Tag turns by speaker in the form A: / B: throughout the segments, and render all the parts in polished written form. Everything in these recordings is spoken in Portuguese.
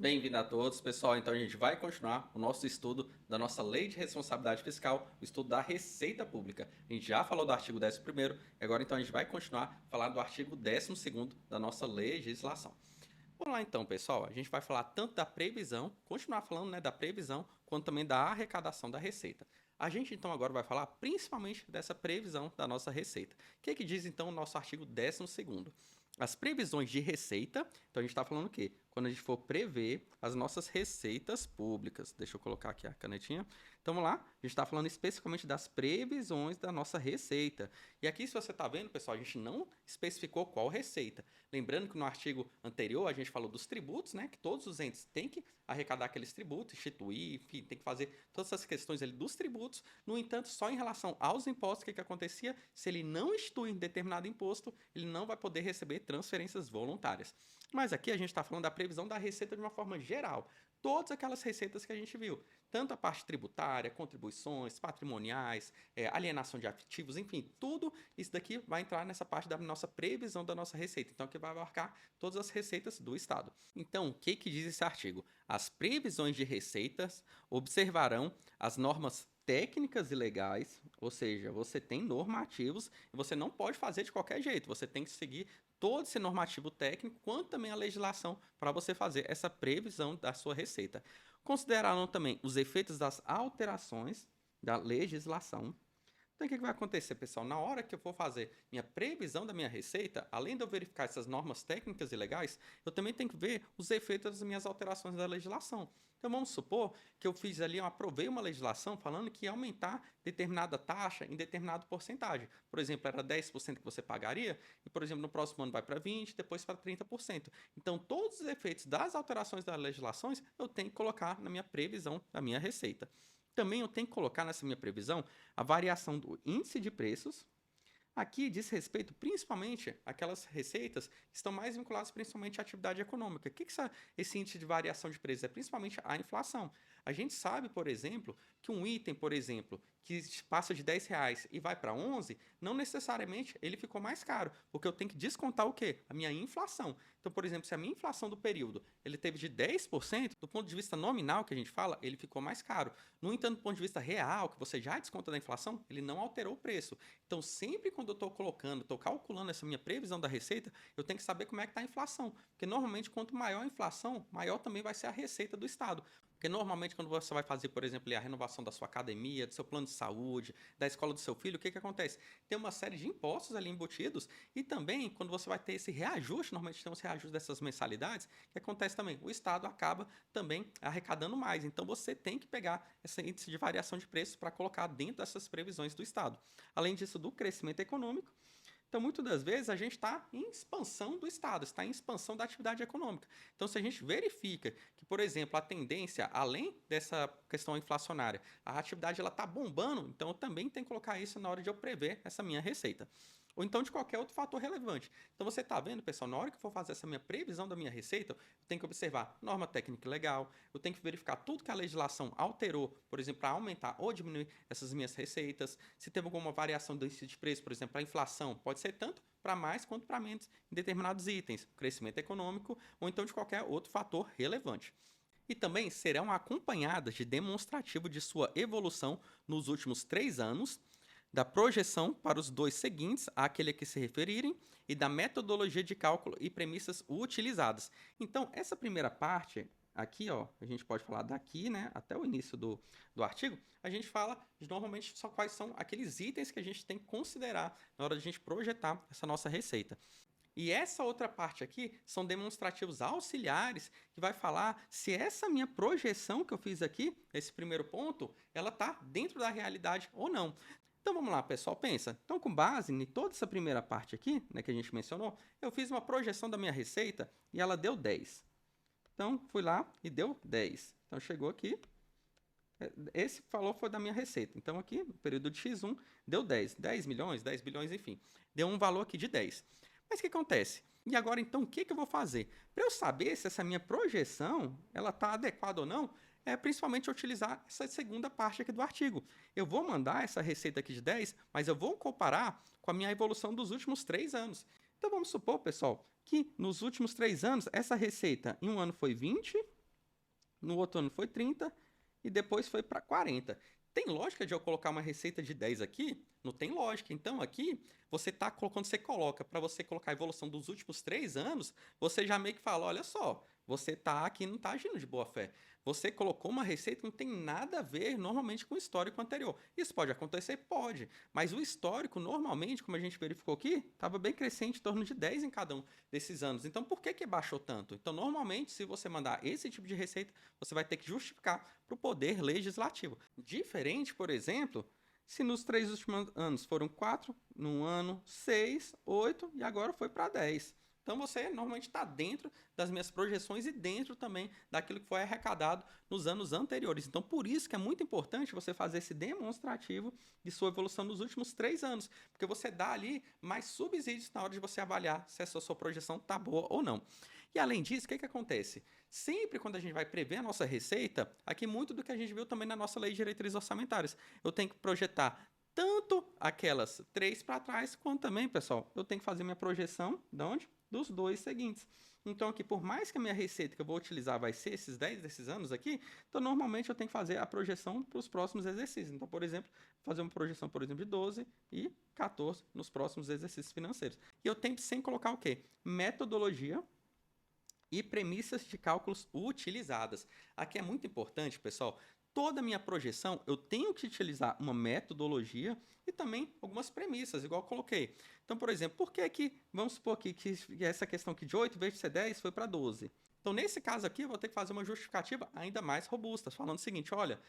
A: Bem-vindo a todos, pessoal. Então a gente vai continuar o nosso estudo da nossa Lei de Responsabilidade Fiscal, o estudo da Receita Pública. A gente já falou do artigo 11º, e agora então a gente vai continuar falando do artigo 12º da nossa legislação. Vamos lá então, pessoal. A gente vai falar tanto da previsão, continuar falando, né, da previsão, quanto também da arrecadação da receita. A gente então agora vai falar principalmente dessa previsão da nossa receita. O que diz então o nosso artigo 12º? As previsões de receita, então a gente está falando o quê? Quando a gente for prever as nossas receitas públicas. Deixa eu colocar aqui a canetinha. Então vamos lá, a gente está falando especificamente das previsões da nossa receita. E aqui, se você está vendo, pessoal, a gente não especificou qual receita. Lembrando que no artigo anterior a gente falou dos tributos, né? Que todos os entes têm que arrecadar aqueles tributos, instituir, enfim, tem que fazer todas essas questões ali dos tributos. No entanto, só em relação aos impostos, o que acontecia? Se ele não institui determinado imposto, ele não vai poder receber transferências voluntárias. Mas aqui a gente está falando da previsão da receita de uma forma geral. Todas aquelas receitas que a gente viu, tanto a parte tributária, contribuições, patrimoniais, alienação de ativos, enfim, tudo isso daqui vai entrar nessa parte da nossa previsão da nossa receita. Então, aqui vai abarcar todas as receitas do Estado. Então, o que diz esse artigo? As previsões de receitas observarão as normas técnicas e legais, ou seja, você tem normativos e você não pode fazer de qualquer jeito, você tem que seguir todo esse normativo técnico, quanto também a legislação para você fazer essa previsão da sua receita. Considerarão também os efeitos das alterações da legislação. Então, o que vai acontecer, pessoal? Na hora que eu for fazer minha previsão da minha receita, além de eu verificar essas normas técnicas e legais, eu também tenho que ver os efeitos das minhas alterações da legislação. Então, vamos supor que eu fiz ali, eu aprovei uma legislação falando que ia aumentar determinada taxa em determinada porcentagem. Por exemplo, era 10% que você pagaria, e, por exemplo, no próximo ano vai para 20%, depois para 30%. Então, todos os efeitos das alterações das legislações eu tenho que colocar na minha previsão da minha receita. Também eu tenho que colocar nessa minha previsão a variação do índice de preços. Aqui diz respeito principalmente àquelas receitas que estão mais vinculadas principalmente à atividade econômica. O que esse índice de variação de preços? É principalmente a inflação. A gente sabe, por exemplo, que um item, por exemplo, que passa de R$ 10 e vai para 11, não necessariamente ele ficou mais caro, porque eu tenho que descontar o quê? A minha inflação. Então, por exemplo, se a minha inflação do período ele teve de 10%, do ponto de vista nominal que a gente fala, ele ficou mais caro. No entanto, do ponto de vista real, que você já desconta da inflação, ele não alterou o preço. Então, sempre quando eu estou colocando, estou calculando essa minha previsão da receita, eu tenho que saber como é que está a inflação. Porque normalmente, quanto maior a inflação, maior também vai ser a receita do Estado. Porque normalmente quando você vai fazer, por exemplo, a renovação da sua academia, do seu plano de saúde, da escola do seu filho, o que acontece? Tem uma série de impostos ali embutidos e também quando você vai ter esse reajuste, normalmente tem uns reajustes dessas mensalidades, que acontece também? O Estado acaba também arrecadando mais. Então você tem que pegar esse índice de variação de preços para colocar dentro dessas previsões do Estado. Além disso, do crescimento econômico. Então, muitas das vezes, a gente está em expansão do Estado, está em expansão da atividade econômica. Então, se a gente verifica que, por exemplo, a tendência, além dessa questão inflacionária, a atividade está bombando, então eu também tenho que colocar isso na hora de eu prever essa minha receita. Ou então de qualquer outro fator relevante. Então você está vendo, pessoal, na hora que eu for fazer essa minha previsão da minha receita, eu tenho que observar norma técnica legal, eu tenho que verificar tudo que a legislação alterou, por exemplo, para aumentar ou diminuir essas minhas receitas, se teve alguma variação do índice de preço, por exemplo, a inflação, pode ser tanto para mais quanto para menos em determinados itens, crescimento econômico ou então de qualquer outro fator relevante. E também serão acompanhadas de demonstrativo de sua evolução nos últimos 3 anos, da projeção para os 2 seguintes, àquele a que se referirem, e da metodologia de cálculo e premissas utilizadas. Então, essa primeira parte, aqui, ó, a gente pode falar daqui, né, até o início do artigo, a gente fala de, normalmente só quais são aqueles itens que a gente tem que considerar na hora de a gente projetar essa nossa receita. E essa outra parte aqui são demonstrativos auxiliares que vai falar se essa minha projeção que eu fiz aqui, esse primeiro ponto, ela está dentro da realidade ou não. Então vamos lá, pessoal, pensa. Então, com base em toda essa primeira parte aqui, né, que a gente mencionou, eu fiz uma projeção da minha receita e ela deu 10. Então, fui lá e deu 10. Então, chegou aqui, esse valor foi da minha receita. Então, aqui, no período de X1, deu 10. 10 milhões, 10 bilhões, enfim. Deu um valor aqui de 10. Mas o que acontece? E agora, então, o que eu vou fazer? Para eu saber se essa minha projeção ela está adequada ou não, é principalmente utilizar essa segunda parte aqui do artigo. Eu vou mandar essa receita aqui de 10, mas eu vou comparar com a minha evolução dos últimos 3 anos. Então, vamos supor, pessoal, que nos últimos 3 anos, essa receita em um ano foi 20, no outro ano foi 30 e depois foi para 40. Tem lógica de eu colocar uma receita de 10 aqui? Não tem lógica. Então, aqui, você tá colocando, você coloca, para você colocar a evolução dos últimos 3 anos, você já meio que fala, olha só, você tá aqui, não tá agindo de boa fé. Você colocou uma receita que não tem nada a ver, normalmente, com o histórico anterior. Isso pode acontecer? Pode. Mas o histórico, normalmente, como a gente verificou aqui, estava bem crescente, em torno de 10 em cada um desses anos. Então, por que baixou tanto? Então, normalmente, se você mandar esse tipo de receita, você vai ter que justificar para o poder legislativo. Diferente, por exemplo, se nos 3 últimos anos foram 4, num ano 6, 8 e agora foi para 10. Então você normalmente está dentro das minhas projeções e dentro também daquilo que foi arrecadado nos anos anteriores. Então por isso que é muito importante você fazer esse demonstrativo de sua evolução nos últimos 3 anos, porque você dá ali mais subsídios na hora de você avaliar se essa sua projeção está boa ou não. E além disso, o que acontece? Sempre quando a gente vai prever a nossa receita, aqui muito do que a gente viu também na nossa lei de diretrizes orçamentárias, eu tenho que projetar tanto aquelas 3 para trás, quanto também, pessoal, eu tenho que fazer minha projeção de onde? Dos 2 seguintes. Então aqui, por mais que a minha receita que eu vou utilizar vai ser esses 10 desses anos aqui, então normalmente eu tenho que fazer a projeção para os próximos exercícios. Então, por exemplo, fazer uma projeção, por exemplo, de 12 e 14 nos próximos exercícios financeiros. E eu tenho que sempre colocar o quê? Metodologia e premissas de cálculos utilizadas. Aqui é muito importante, pessoal, toda a minha projeção eu tenho que utilizar uma metodologia e também algumas premissas, igual eu coloquei. Então, por exemplo, por que que, vamos supor aqui que essa questão aqui de 8 vezes ser 10 foi para 12? Então, nesse caso aqui, eu vou ter que fazer uma justificativa ainda mais robusta, falando o seguinte, olha,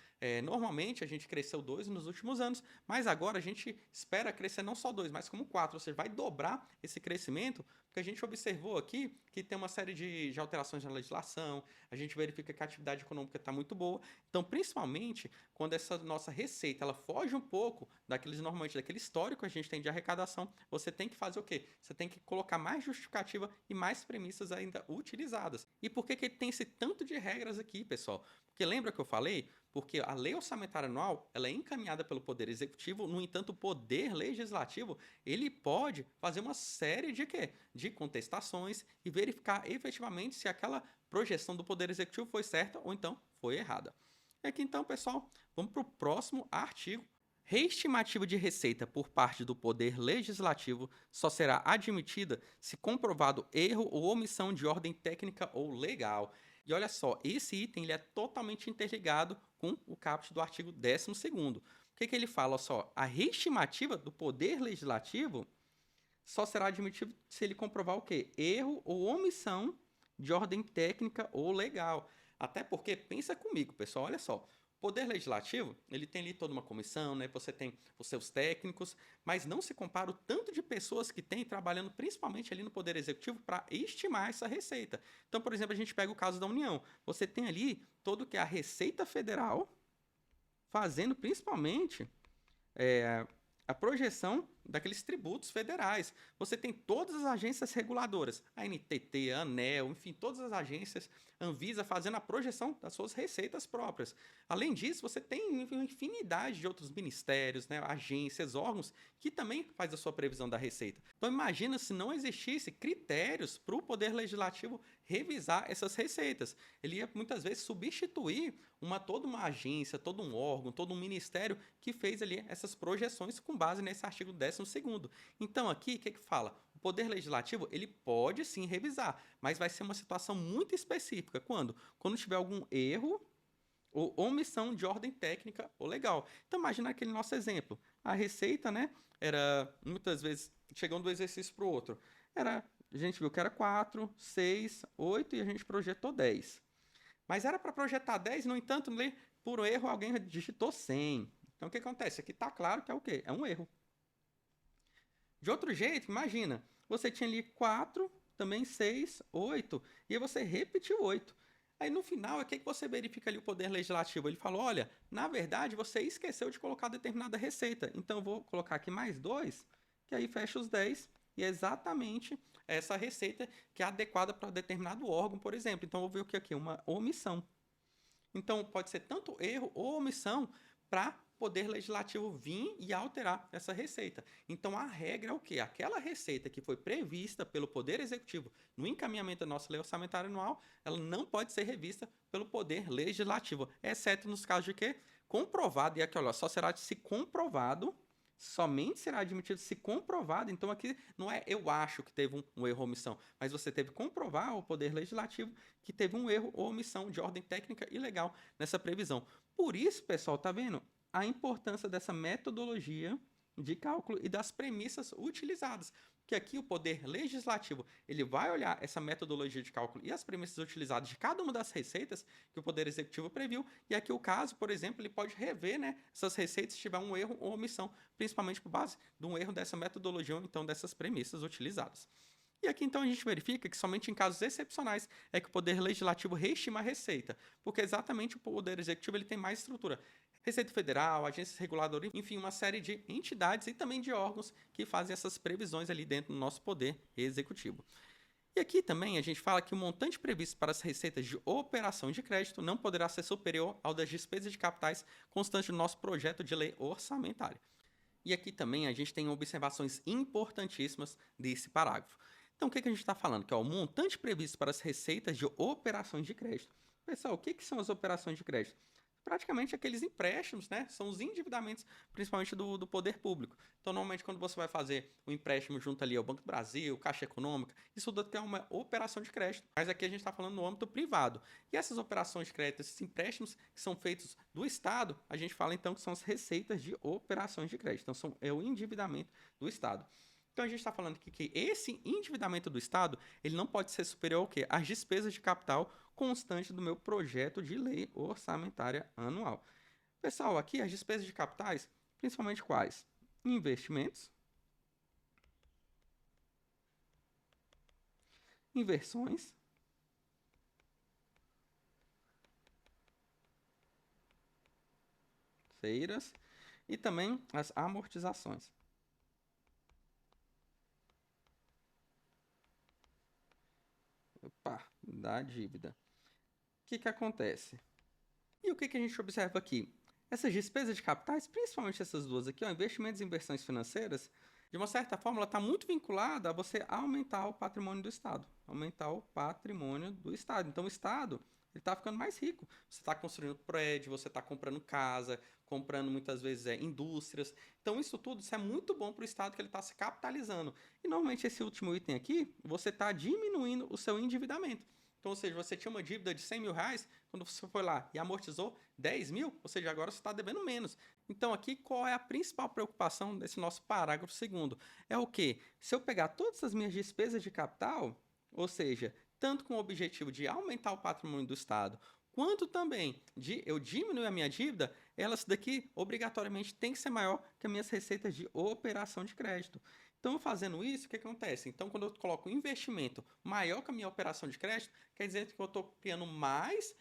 A: normalmente a gente cresceu 2 nos últimos anos, mas agora a gente espera crescer não só 2, mas como 4, ou seja, vai dobrar esse crescimento, porque a gente observou aqui que tem uma série de alterações na legislação, a gente verifica que a atividade econômica está muito boa, então, principalmente, quando essa nossa receita ela foge um pouco normalmente daquele histórico que a gente tem de arrecadação, você tem que fazer o quê? Você tem que colocar mais justificativa e mais premissas ainda utilizadas. E por que tem esse tanto de regras aqui, pessoal? Porque lembra que eu falei? Porque a lei orçamentária anual ela é encaminhada pelo Poder Executivo, no entanto, o Poder Legislativo ele pode fazer uma série de quê? De contestações e verificar efetivamente se aquela projeção do Poder Executivo foi certa ou então foi errada. E aqui então, pessoal, vamos para o próximo artigo. Reestimativa de receita por parte do Poder Legislativo só será admitida se comprovado erro ou omissão de ordem técnica ou legal. E olha só, esse item ele é totalmente interligado com o caput do artigo 12º. O que ele fala? Olha só, a reestimativa do Poder Legislativo só será admitido se ele comprovar o quê? Erro ou omissão de ordem técnica ou legal. Até porque, pensa comigo, pessoal, olha só. O Poder Legislativo, ele tem ali toda uma comissão, né? Você tem os seus técnicos, mas não se compara o tanto de pessoas que tem trabalhando principalmente ali no Poder Executivo para estimar essa receita. Então, por exemplo, a gente pega o caso da União. Você tem ali todo que é a Receita Federal fazendo principalmente a projeção daqueles tributos federais. Você tem todas as agências reguladoras, a NTT, a ANEEL, enfim, todas as agências, Anvisa, fazendo a projeção das suas receitas próprias. Além disso, você tem uma infinidade de outros ministérios, né, agências, órgãos, que também faz a sua previsão da receita. Então imagina se não existisse critérios para o Poder Legislativo revisar essas receitas. Ele ia muitas vezes substituir toda uma agência, todo um órgão, todo um ministério que fez ali essas projeções com base nesse artigo 12º. Então aqui, o que fala? O Poder Legislativo ele pode sim revisar, mas vai ser uma situação muito específica. Quando? Quando tiver algum erro ou omissão de ordem técnica ou legal. Então imagina aquele nosso exemplo. A receita, né, era muitas vezes, chegando do exercício para o outro, a gente viu que era 4, 6, 8 e a gente projetou 10. Mas era para projetar 10, no entanto, por erro alguém digitou 100. Então o que acontece? Aqui está claro que é o quê? É um erro. De outro jeito, imagina, você tinha ali 4, também 6, 8, e aí você repetiu 8. Aí no final, o que você verifica ali o Poder Legislativo? Ele falou, olha, na verdade você esqueceu de colocar determinada receita, então eu vou colocar aqui mais 2, que aí fecha os 10, e é exatamente essa receita que é adequada para determinado órgão, por exemplo. Então eu vou ver o que aqui? Uma omissão. Então pode ser tanto erro ou omissão para Poder Legislativo vir e alterar essa receita. Então, a regra é o quê? Aquela receita que foi prevista pelo Poder Executivo no encaminhamento da nossa lei orçamentária anual, ela não pode ser revista pelo Poder Legislativo, exceto nos casos de quê? Comprovado, e aqui, olha, só será se comprovado, somente será admitido se comprovado. Então, aqui não é eu acho que teve um erro ou omissão, mas você teve que comprovar ao Poder Legislativo que teve um erro ou omissão de ordem técnica e legal nessa previsão. Por isso, pessoal, tá vendo a importância dessa metodologia de cálculo e das premissas utilizadas. Que aqui o Poder Legislativo ele vai olhar essa metodologia de cálculo e as premissas utilizadas de cada uma das receitas que o Poder Executivo previu, e aqui o caso, por exemplo, ele pode rever, né, essas receitas se tiver um erro ou omissão, principalmente por base de um erro dessa metodologia ou então dessas premissas utilizadas. E aqui então a gente verifica que somente em casos excepcionais é que o Poder Legislativo reestima a receita, porque exatamente o Poder Executivo ele tem mais estrutura. Receita Federal, agências reguladoras, enfim, uma série de entidades e também de órgãos que fazem essas previsões ali dentro do nosso Poder Executivo. E aqui também a gente fala que o montante previsto para as receitas de operação de crédito não poderá ser superior ao das despesas de capitais constantes do nosso projeto de lei orçamentária. E aqui também a gente tem observações importantíssimas desse parágrafo. Então, o que a gente está falando? Que o montante previsto para as receitas de operações de crédito. Pessoal, o que são as operações de crédito? Praticamente aqueles empréstimos, né? São os endividamentos, principalmente do poder público. Então, normalmente, quando você vai fazer um empréstimo junto ali ao Banco do Brasil, Caixa Econômica, isso tudo é uma operação de crédito. Mas aqui a gente está falando no âmbito privado. E essas operações de crédito, esses empréstimos que são feitos do Estado, a gente fala então que são as receitas de operações de crédito. Então, é o endividamento do Estado. Então, a gente está falando aqui que esse endividamento do Estado ele não pode ser superior ao quê? Às despesas de capital constante do meu projeto de lei orçamentária anual. Pessoal, aqui as despesas de capitais, principalmente quais? Investimentos, inversões, feiras e também as amortizações. Da dívida. O que acontece? E o que a gente observa aqui? Essas despesas de capitais, principalmente essas duas aqui, investimentos e inversões financeiras, de uma certa forma, ela está muito vinculada a você aumentar o patrimônio do Estado. Aumentar o patrimônio do Estado. Então, o Estado está ficando mais rico. Você está construindo prédio, você está comprando casa, comprando muitas vezes indústrias. Então, isso tudo isso é muito bom para o Estado que ele está se capitalizando. E, normalmente, esse último item aqui, você está diminuindo o seu endividamento. Então, ou seja, você tinha uma dívida de 100 mil reais, quando você foi lá e amortizou 10 mil, ou seja, agora você está devendo menos. Então, aqui, qual é a principal preocupação desse nosso parágrafo segundo? É o quê? Se eu pegar todas as minhas despesas de capital, ou seja, tanto com o objetivo de aumentar o patrimônio do Estado, quanto também de eu diminuir a minha dívida, elas daqui obrigatoriamente tem que ser maior que as minhas receitas de operação de crédito. Então, fazendo isso, o que acontece? Então, quando eu coloco um investimento maior que a minha operação de crédito, quer dizer que eu estou criando mais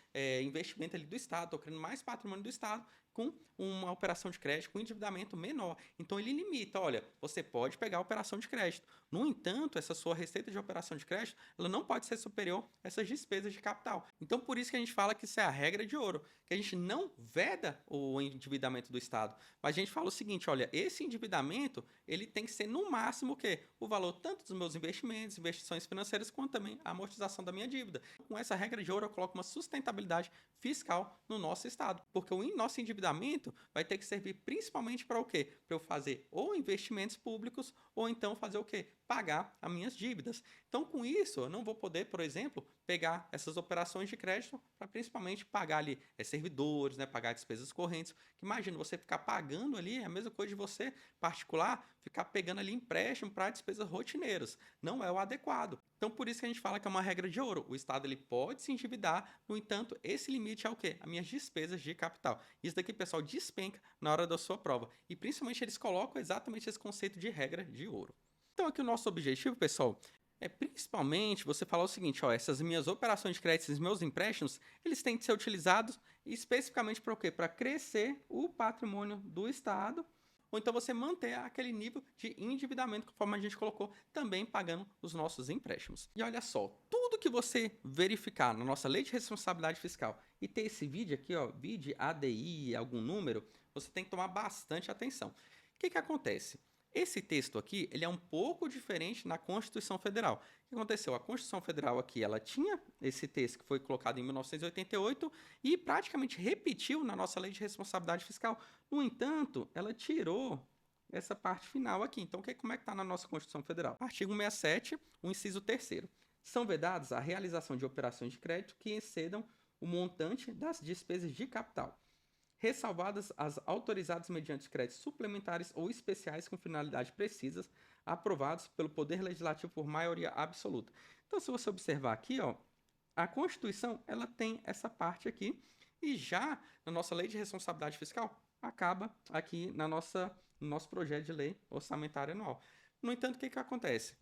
A: investimento ali do Estado, estou criando mais patrimônio do Estado com uma operação de crédito, com um endividamento menor. Então, ele limita, olha, você pode pegar a operação de crédito. No entanto, essa sua receita de operação de crédito, ela não pode ser superior a essas despesas de capital. Então, por isso que a gente fala que isso é a regra de ouro, que a gente não veda o endividamento do Estado, mas a gente fala o seguinte, olha, esse endividamento, ele tem que ser no máximo o quê? O valor tanto dos meus investimentos, investições financeiras, quanto também a amortização da minha dívida. Com essa regra de ouro, eu coloco uma sustentabilidade fiscal no nosso Estado, porque o nosso endividamento vai ter que servir principalmente para o quê? Para eu fazer ou investimentos públicos ou então fazer o quê? Pagar as minhas dívidas. Então, com isso, eu não vou poder, por exemplo, pegar essas operações de crédito para principalmente pagar ali servidores, né, pagar despesas correntes. Que imagina você ficar pagando ali, é a mesma coisa de você, particular, ficar pegando ali empréstimo para despesas rotineiras. Não é o adequado. Então, por isso que a gente fala que é uma regra de ouro. O Estado ele pode se endividar, no entanto, esse limite é o quê? As minhas despesas de capital. Isso daqui, pessoal, despenca na hora da sua prova. E principalmente eles colocam exatamente esse conceito de regra de ouro. Então, aqui o nosso objetivo, pessoal, é principalmente você falar o seguinte, ó, essas minhas operações de crédito, esses meus empréstimos, eles têm que ser utilizados especificamente para o quê? Para crescer o patrimônio do Estado, ou então você manter aquele nível de endividamento, conforme a gente colocou, também pagando os nossos empréstimos. E olha só, tudo que você verificar na nossa lei de responsabilidade fiscal e ter esse vídeo aqui, ó, vídeo ADI, algum número, você tem que tomar bastante atenção. O que acontece? Esse texto aqui, ele é um pouco diferente na Constituição Federal. O que aconteceu? A Constituição Federal aqui, ela tinha esse texto que foi colocado em 1988 e praticamente repetiu na nossa Lei de Responsabilidade Fiscal. No entanto, ela tirou essa parte final aqui. Então, como é que está na nossa Constituição Federal? Artigo 67, o inciso 3º. São vedados a realização de operações de crédito que excedam o montante das despesas de capital, ressalvadas as autorizadas mediante créditos suplementares ou especiais com finalidade precisas, aprovados pelo Poder Legislativo por maioria absoluta. Então, se você observar aqui, ó, a Constituição ela tem essa parte aqui, e já na nossa Lei de Responsabilidade Fiscal, acaba aqui no nosso projeto de lei orçamentária anual. No entanto, o que acontece?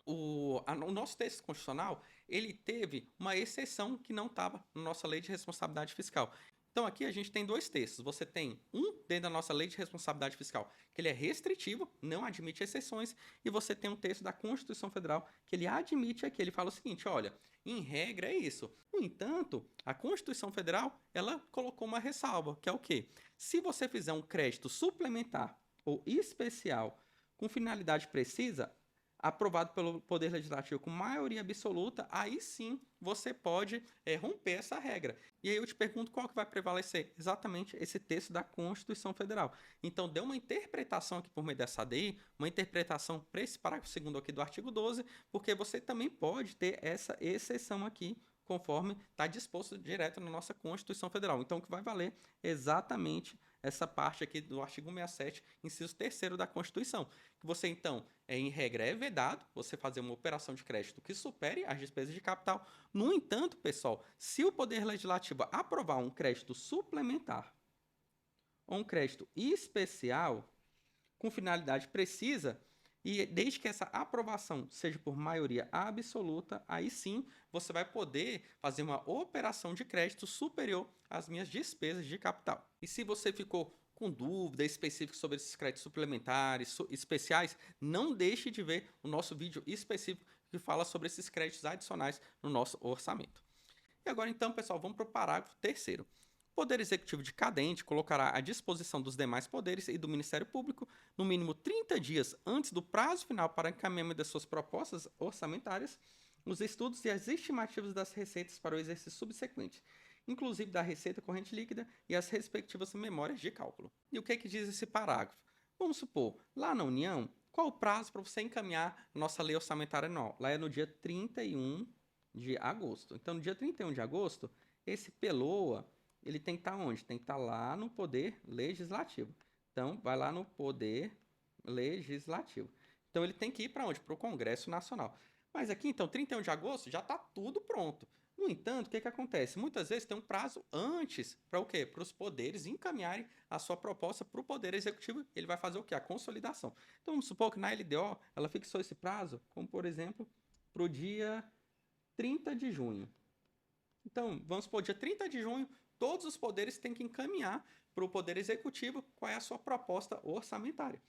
A: O nosso texto constitucional, ele teve uma exceção que não estava na nossa Lei de Responsabilidade Fiscal. Então, aqui a gente tem dois textos. Você tem um dentro da nossa Lei de Responsabilidade Fiscal, que ele é restritivo, não admite exceções, e você tem um texto da Constituição Federal, que ele admite aqui, ele fala o seguinte, olha, em regra é isso. No entanto, a Constituição Federal, ela colocou uma ressalva, que é o quê? Se você fizer um crédito suplementar ou especial com finalidade precisa, aprovado pelo Poder Legislativo com maioria absoluta, aí sim você pode romper essa regra. E aí eu te pergunto qual que vai prevalecer? Exatamente esse texto da Constituição Federal. Então, deu uma interpretação aqui por meio dessa ADI, uma interpretação para esse parágrafo 2º aqui do artigo 12, porque você também pode ter essa exceção aqui, conforme está disposto direto na nossa Constituição Federal. Então, o que vai valer exatamente essa parte aqui do artigo 67, inciso 3º da Constituição, que você, então, em regra, é vedado você fazer uma operação de crédito que supere as despesas de capital. No entanto, pessoal, se o Poder Legislativo aprovar um crédito suplementar ou um crédito especial com finalidade precisa, e desde que essa aprovação seja por maioria absoluta, aí sim você vai poder fazer uma operação de crédito superior às minhas despesas de capital. E se você ficou com dúvida específica sobre esses créditos suplementares, especiais, não deixe de ver o nosso vídeo específico que fala sobre esses créditos adicionais no nosso orçamento. E agora então, pessoal, vamos para o parágrafo 3º. O Poder Executivo de cada ente colocará à disposição dos demais poderes e do Ministério Público, no mínimo 30 dias antes do prazo final para encaminhamento das suas propostas orçamentárias, os estudos e as estimativas das receitas para o exercício subsequente, inclusive da receita corrente líquida e as respectivas memórias de cálculo. E o que diz esse parágrafo? Vamos supor, lá na União, qual o prazo para você encaminhar a nossa lei orçamentária anual? Lá é no dia 31 de agosto. Então, no dia 31 de agosto, esse PELOA, ele tem que estar onde? Tem que estar lá no Poder Legislativo. Então, vai lá no Poder Legislativo. Então, ele tem que ir para onde? Para o Congresso Nacional. Mas aqui, então, 31 de agosto, já está tudo pronto. No entanto, o que acontece? Muitas vezes tem um prazo antes para o quê? Para os poderes encaminharem a sua proposta para o Poder Executivo. Ele vai fazer o quê? A consolidação. Então, vamos supor que na LDO, ela fixou esse prazo, como, por exemplo, para o dia 30 de junho. Então, vamos supor, dia 30 de junho, todos os poderes têm que encaminhar para o Poder Executivo qual é a sua proposta orçamentária.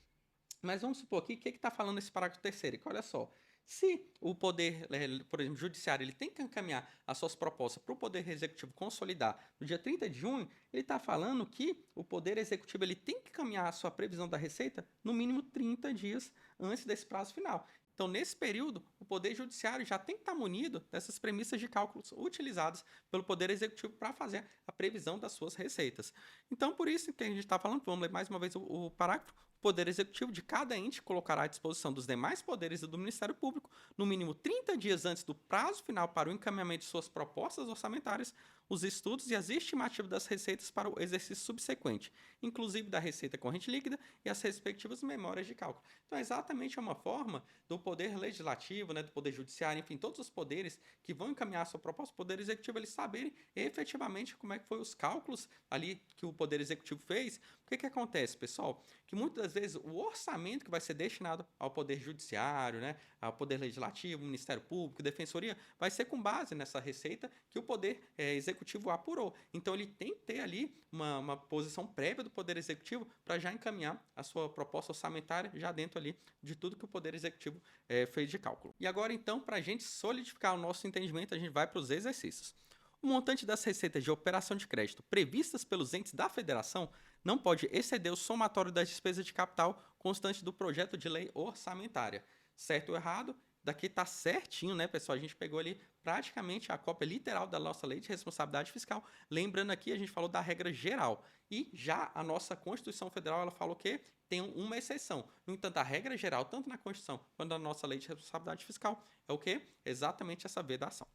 A: Mas vamos supor aqui, o que está falando esse parágrafo 3º? Que olha só, se o Poder, por exemplo, Judiciário, ele tem que encaminhar as suas propostas para o Poder Executivo consolidar no dia 30 de junho, ele está falando que o Poder Executivo ele tem que encaminhar a sua previsão da receita no mínimo 30 dias antes desse prazo final. Então, nesse período, o Poder Judiciário já tem que estar munido dessas premissas de cálculos utilizadas pelo Poder Executivo para fazer a previsão das suas receitas. Então, por isso que a gente está falando, vamos ler mais uma vez o parágrafo, o Poder Executivo de cada ente colocará à disposição dos demais poderes e do Ministério Público, no mínimo 30 dias antes do prazo final para o encaminhamento de suas propostas orçamentárias, os estudos e as estimativas das receitas para o exercício subsequente, inclusive da receita corrente líquida e as respectivas memórias de cálculo. Então, é exatamente uma forma do Poder Legislativo, do Poder Judiciário, enfim, todos os poderes que vão encaminhar a sua proposta, o Poder Executivo, eles saberem efetivamente como é que foi os cálculos ali que o Poder Executivo fez. O que acontece, pessoal? Que muitas das vezes o orçamento que vai ser destinado ao Poder Judiciário, ao Poder Legislativo, Ministério Público, Defensoria, vai ser com base nessa receita que o Poder Executivo Executivo apurou. Então, ele tem que ter ali uma posição prévia do Poder Executivo para já encaminhar a sua proposta orçamentária já dentro ali de tudo que o Poder Executivo fez de cálculo. E agora, então, para a gente solidificar o nosso entendimento, a gente vai para os exercícios. O montante das receitas de operação de crédito previstas pelos entes da federação não pode exceder o somatório das despesas de capital constante do projeto de lei orçamentária. Certo ou errado? Daqui está certinho, né, pessoal? A gente pegou ali praticamente a cópia literal da nossa lei de responsabilidade fiscal. Lembrando aqui, a gente falou da regra geral. E já a nossa Constituição Federal, ela falou que tem uma exceção. No entanto, a regra geral, tanto na Constituição quanto na nossa lei de responsabilidade fiscal, é o quê? Exatamente essa vedação.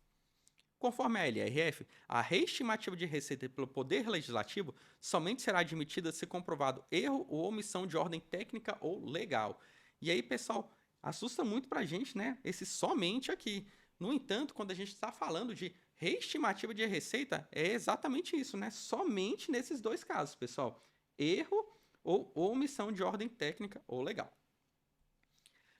A: Conforme a LRF, a reestimativa de receita pelo Poder Legislativo somente será admitida se comprovado erro ou omissão de ordem técnica ou legal. E aí, pessoal, assusta muito pra gente, né? Esse somente aqui. No entanto, quando a gente está falando de reestimativa de receita, é exatamente isso, né? Somente nesses dois casos, pessoal. Erro ou omissão de ordem técnica ou legal.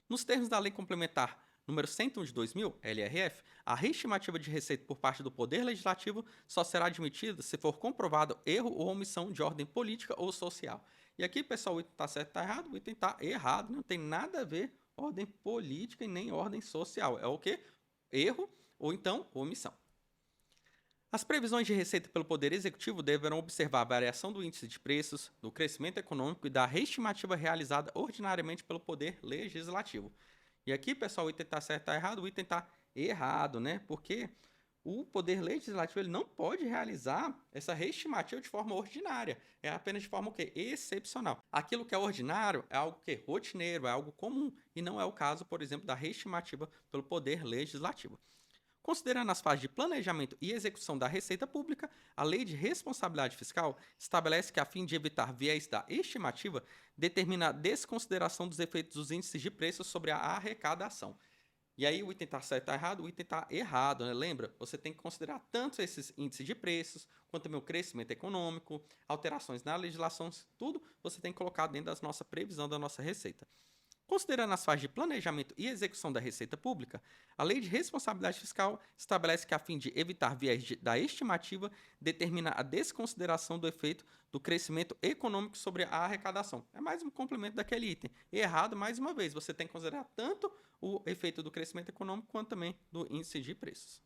A: Nos termos da Lei Complementar número 101 de 2000, LRF, a reestimativa de receita por parte do Poder Legislativo só será admitida se for comprovado erro ou omissão de ordem política ou social. E aqui, pessoal, o item está certo ou está errado? O item está errado, não tem nada a ver ordem política e nem ordem social. É o quê? Erro ou então omissão. As previsões de receita pelo Poder Executivo deverão observar a variação do índice de preços, do crescimento econômico e da reestimativa realizada ordinariamente pelo Poder Legislativo. E aqui, pessoal, o item está certo ou está errado? O item está errado, né? Porque o Poder Legislativo ele não pode realizar essa reestimativa de forma ordinária. É apenas de forma o quê? Excepcional. Aquilo que é ordinário é algo que é rotineiro, é algo comum. E não é o caso, por exemplo, da reestimativa pelo Poder Legislativo. Considerando as fases de planejamento e execução da receita pública, a Lei de Responsabilidade Fiscal estabelece que, a fim de evitar viés da estimativa, determina a desconsideração dos efeitos dos índices de preços sobre a arrecadação. E aí o item está certo ou errado? O item está errado, né? Lembra? Você tem que considerar tanto esses índices de preços, quanto também o crescimento econômico, alterações na legislação, tudo você tem que colocar dentro da nossa previsão da nossa receita. Considerando as fases de planejamento e execução da receita pública, a Lei de Responsabilidade Fiscal estabelece que, a fim de evitar viés da estimativa, determina a desconsideração do efeito do crescimento econômico sobre a arrecadação. É mais um complemento daquele item. Errado, mais uma vez, você tem que considerar tanto o efeito do crescimento econômico quanto também do índice de preços.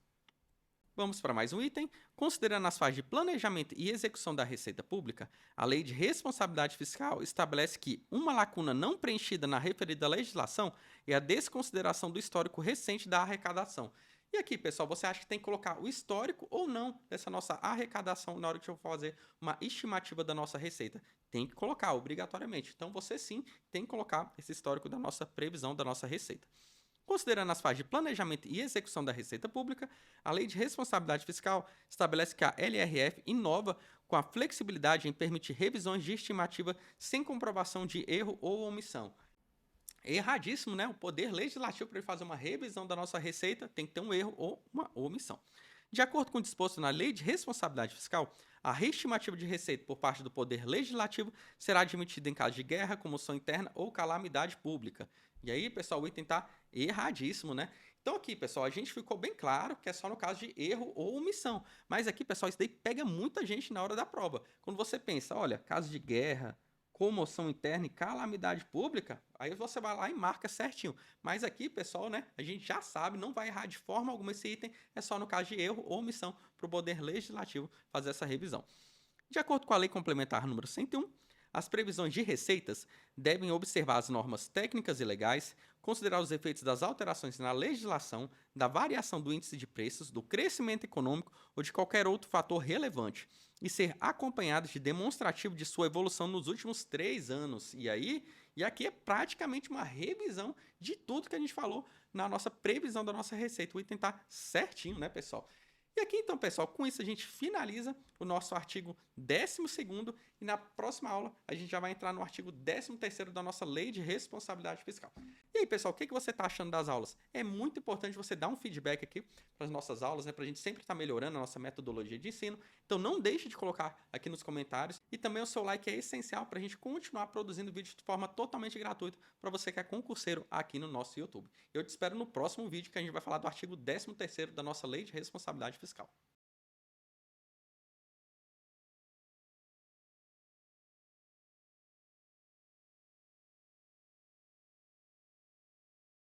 A: Vamos para mais um item. Considerando as fases de planejamento e execução da receita pública, a Lei de Responsabilidade Fiscal estabelece que uma lacuna não preenchida na referida legislação é a desconsideração do histórico recente da arrecadação. E aqui, pessoal, você acha que tem que colocar o histórico ou não dessa nossa arrecadação na hora que eu for fazer uma estimativa da nossa receita? Tem que colocar, obrigatoriamente. Então, você sim tem que colocar esse histórico da nossa previsão da nossa receita. Considerando as fases de planejamento e execução da receita pública, a Lei de Responsabilidade Fiscal estabelece que a LRF inova com a flexibilidade em permitir revisões de estimativa sem comprovação de erro ou omissão. É erradíssimo, né? O Poder Legislativo, para ele fazer uma revisão da nossa receita, tem que ter um erro ou uma omissão. De acordo com o disposto na Lei de Responsabilidade Fiscal, a reestimativa de receita por parte do Poder Legislativo será admitida em caso de guerra, comoção interna ou calamidade pública. E aí, pessoal, o item está erradíssimo, né? Então aqui, pessoal, a gente ficou bem claro que é só no caso de erro ou omissão. Mas aqui, pessoal, isso daí pega muita gente na hora da prova. Quando você pensa, olha, caso de guerra, comoção interna e calamidade pública, aí você vai lá e marca certinho. Mas aqui, pessoal, né, a gente já sabe, não vai errar de forma alguma esse item, é só no caso de erro ou omissão para o Poder Legislativo fazer essa revisão. De acordo com a Lei Complementar número 101, as previsões de receitas devem observar as normas técnicas e legais, considerar os efeitos das alterações na legislação, da variação do índice de preços, do crescimento econômico ou de qualquer outro fator relevante, e ser acompanhados de demonstrativo de sua evolução nos últimos 3 anos. E aqui é praticamente uma revisão de tudo que a gente falou na nossa previsão da nossa receita. O item está certinho, né, pessoal? E aqui, então, pessoal, com isso a gente finaliza o nosso artigo 12º e na próxima aula a gente já vai entrar no artigo 13º da nossa Lei de Responsabilidade Fiscal. E aí, pessoal, o que você está achando das aulas? É muito importante você dar um feedback aqui para as nossas aulas, né, para a gente sempre estar melhorando a nossa metodologia de ensino. Então, não deixe de colocar aqui nos comentários e também o seu like é essencial para a gente continuar produzindo vídeos de forma totalmente gratuita para você que é concurseiro aqui no nosso YouTube. Eu te espero no próximo vídeo que a gente vai falar do artigo 13º da nossa Lei de Responsabilidade Fiscal.